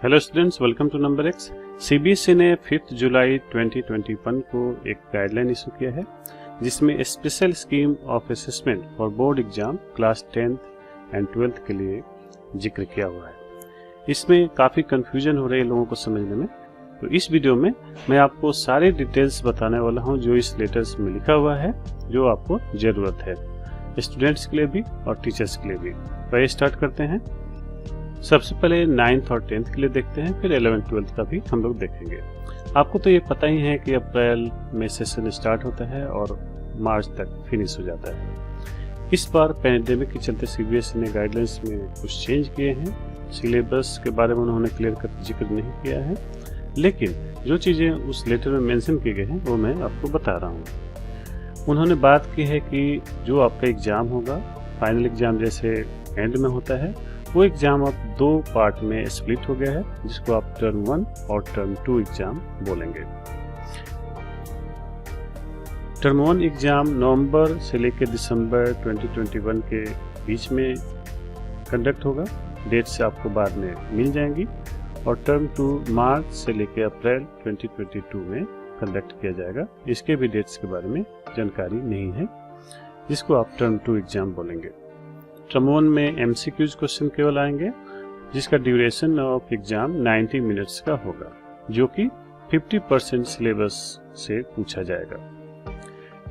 Hello students, welcome to number X. CBSE ने 5 जुलाई 2021 को एक गाइडलाइन इशू किया है जिसमें special scheme of assessment for board exam class 10th and 12th के लिए जिक्र किया हुआ है। इसमें काफ़ी कंफ्यूजन हो रही है लोगों को समझने में, तो इस वीडियो में मैं आपको सारे डिटेल्स बताने वाला हूं जो इस लेटर्स में लिखा हुआ है, जो आपको ज़रूरत है स्टूडेंट्स के लिए भी और टीचर्स के लिए भी। तो ये स्टार्ट करते हैं। सबसे पहले 9th और 10th के लिए देखते हैं, फिर 11th 12th का भी हम लोग देखेंगे। आपको तो ये पता ही है कि अप्रैल में सेशन स्टार्ट होता है और मार्च तक फिनिश हो जाता है। इस बार पैंडेमिक के चलते सीबीएसई ने गाइडलाइंस में कुछ चेंज किए हैं। सिलेबस के बारे में उन्होंने क्लियर कट जिक्र नहीं किया है, लेकिन जो चीज़ें उस लेटर में मेंशन की गई हैं वो मैं आपको बता रहा हूँ। उन्होंने बात की है कि जो आपका एग्ज़ाम होगा, फाइनल एग्ज़ाम जैसे एंड में होता है, वो एग्जाम अब 2 पार्ट में स्प्लिट हो गया है, जिसको आप टर्म 1 और टर्म 2 एग्जाम बोलेंगे। टर्म 1 एग्जाम नवंबर से लेकर दिसंबर 2021 के बीच में कंडक्ट होगा। डेट्स आपको बाद में मिल जाएंगी। और टर्म 2 मार्च से लेकर अप्रैल 2022 में कंडक्ट किया जाएगा। इसके भी डेट्स के बारे में जानकारी नहीं है, जिसको आप टर्म 2 एग्जाम बोलेंगे। टर्म 1 में एमसीक्यूज क्वेश्चन केवल आएंगे, जिसका ड्यूरेशन ऑफ एग्जाम 90 मिनट्स का होगा, जो कि 50% सिलेबस से पूछा जाएगा।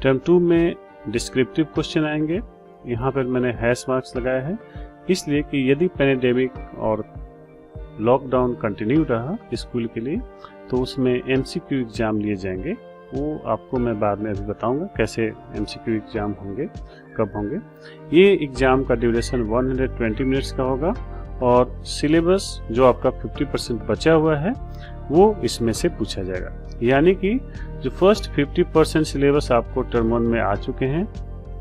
टर्म 2 में डिस्क्रिप्टिव क्वेश्चन आएंगे। यहाँ पर मैंने हैश मार्क्स लगाया है, इसलिए कि यदि पैंडेमिक और लॉकडाउन कंटिन्यू रहा स्कूल के लिए तो उसमें एमसीक्यू एग्जाम लिए जाएंगे। वो आपको मैं बाद में अभी बताऊंगा कैसे एमसीक्यू एग्जाम होंगे, कब होंगे। ये एग्जाम का ड्यूरेशन 120 मिनट्स का होगा और सिलेबस जो आपका 50% बचा हुआ है वो इसमें से पूछा जाएगा। यानी कि जो फर्स्ट 50% सिलेबस आपको टर्म 1 में आ चुके हैं,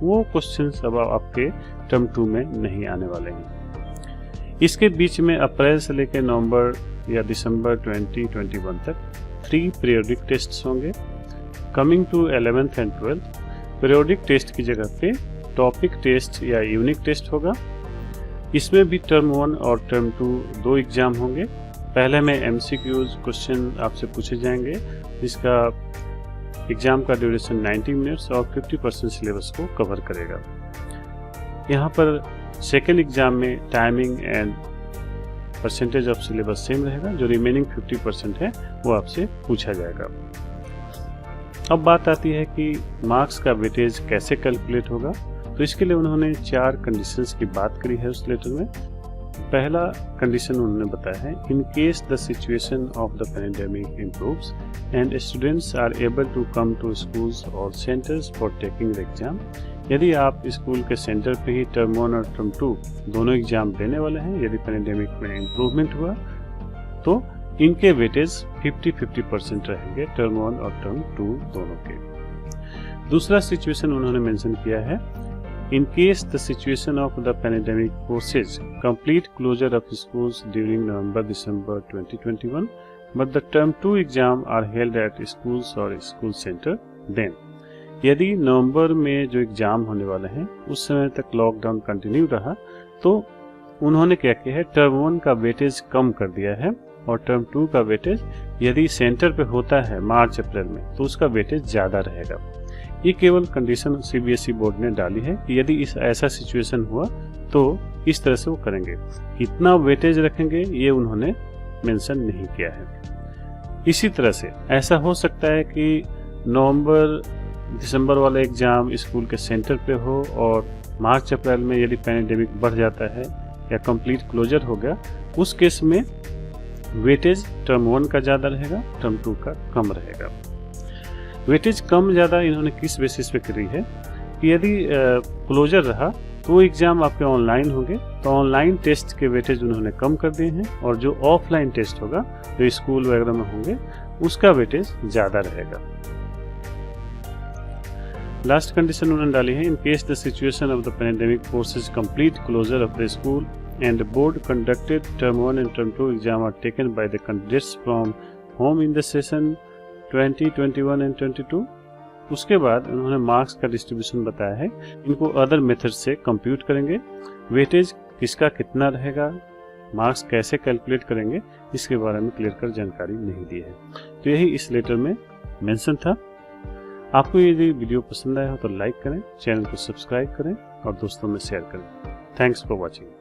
वो क्वेश्चंस अब आपके टर्म 2 में नहीं आने वाले हैं। इसके बीच में अप्रैल से लेकर नवंबर या दिसंबर 2021 तक 3 पीरियोडिक टेस्ट होंगे। Coming to 11th and 12th, periodic test की जगह पे टॉपिक टेस्ट या यूनिक टेस्ट होगा। इसमें भी टर्म 1 और टर्म 2 2 एग्जाम होंगे। पहले में एमसीक्यूज क्वेश्चन आपसे पूछे जाएंगे, जिसका एग्जाम का ड्यूरेशन 90 मिनट्स और 50% सिलेबस को कवर करेगा। यहाँ पर सेकेंड एग्जाम में timing and percentage of syllabus same रहेगा। जो रिमेनिंग 50% है वो आपसे पूछा जाएगा। अब बात आती है कि मार्क्स का वेटेज कैसे कैलकुलेट होगा। तो इसके लिए उन्होंने 4 कंडीशंस की बात करी है उस लेटर में। पहला कंडीशन उन्होंने बताया है, in case the situation of the pandemic improves and students are able to come to schools और centres for taking the exam. यदि आप स्कूल के सेंटर पे ही टर्म 1 और टर्म 2 दोनों एग्जाम देने वाले हैं, यदि पैंडेमिक में इम्प्रूवमेंट हुआ तो इनके वेटेज 50-50% रहेंगे, टर्म 1 और टर्म 2 दोनों के। दूसरा सिचुएशन उन्होंने मेंशन किया है, in case the situation of the pandemic forces complete closure of schools during November December 2021 but the term 2 exam are held at schools और स्कूल सेंटर, देन यदि नवंबर में जो एग्जाम होने वाले हैं उस समय तक लॉकडाउन कंटिन्यू रहा तो उन्होंने क्या किया है, टर्म 1 का वेटेज कम कर दिया है और टर्म 2 का वेटेज यदि सेंटर पे होता है मार्च अप्रैल में तो उसका वेटेज ज़्यादा रहेगा। ये केवल कंडीशन सीबीएसई बोर्ड ने डाली है कि यदि ऐसा सिचुएशन हुआ तो इस तरह से वो करेंगे। कितना वेटेज रखेंगे ये उन्होंने मेंशन नहीं किया है। इसी तरह से ऐसा हो सकता है कि नवंबर दिसंबर वाला एग्जाम स्कूल के सेंटर पे हो और मार्च अप्रैल में यदि पैंडेमिक बढ़ जाता है या कंप्लीट क्लोजर हो गया, उस केस में वेटेज टर्म 1 का ज़्यादा रहेगा, टर्म 2 का कम रहेगा। वेटेज कम ज़्यादा इन्होंने किस बेसिस पे करी है कि यदि क्लोजर रहा तो एग्ज़ाम आपके ऑनलाइन होंगे, तो ऑनलाइन टेस्ट के वेटेज उन्होंने कम कर दिए हैं और जो ऑफलाइन टेस्ट होगा जो स्कूल वगैरह में होंगे उसका वेटेज ज़्यादा रहेगा। लास्ट कंडीशन उन्होंने डाली है, in case the situation of the pandemic forces complete closure of the school and the board conducted term 1 and term 2 exam are taken by the candidates from home in the session 2021 and 22। उसके बाद उन्होंने marks का distribution बताया है, इनको other method से compute करेंगे। Weightage किसका कितना रहेगा मार्क्स कैसे कैलकुलेट करेंगे इसके बारे में क्लियर कर जानकारी नहीं दी है। तो यही इस लेटर में मेंशन था। आपको यदि वीडियो पसंद आया हो तो लाइक करें, चैनल को सब्सक्राइब करें और दोस्तों में शेयर करें। Thanks for watching.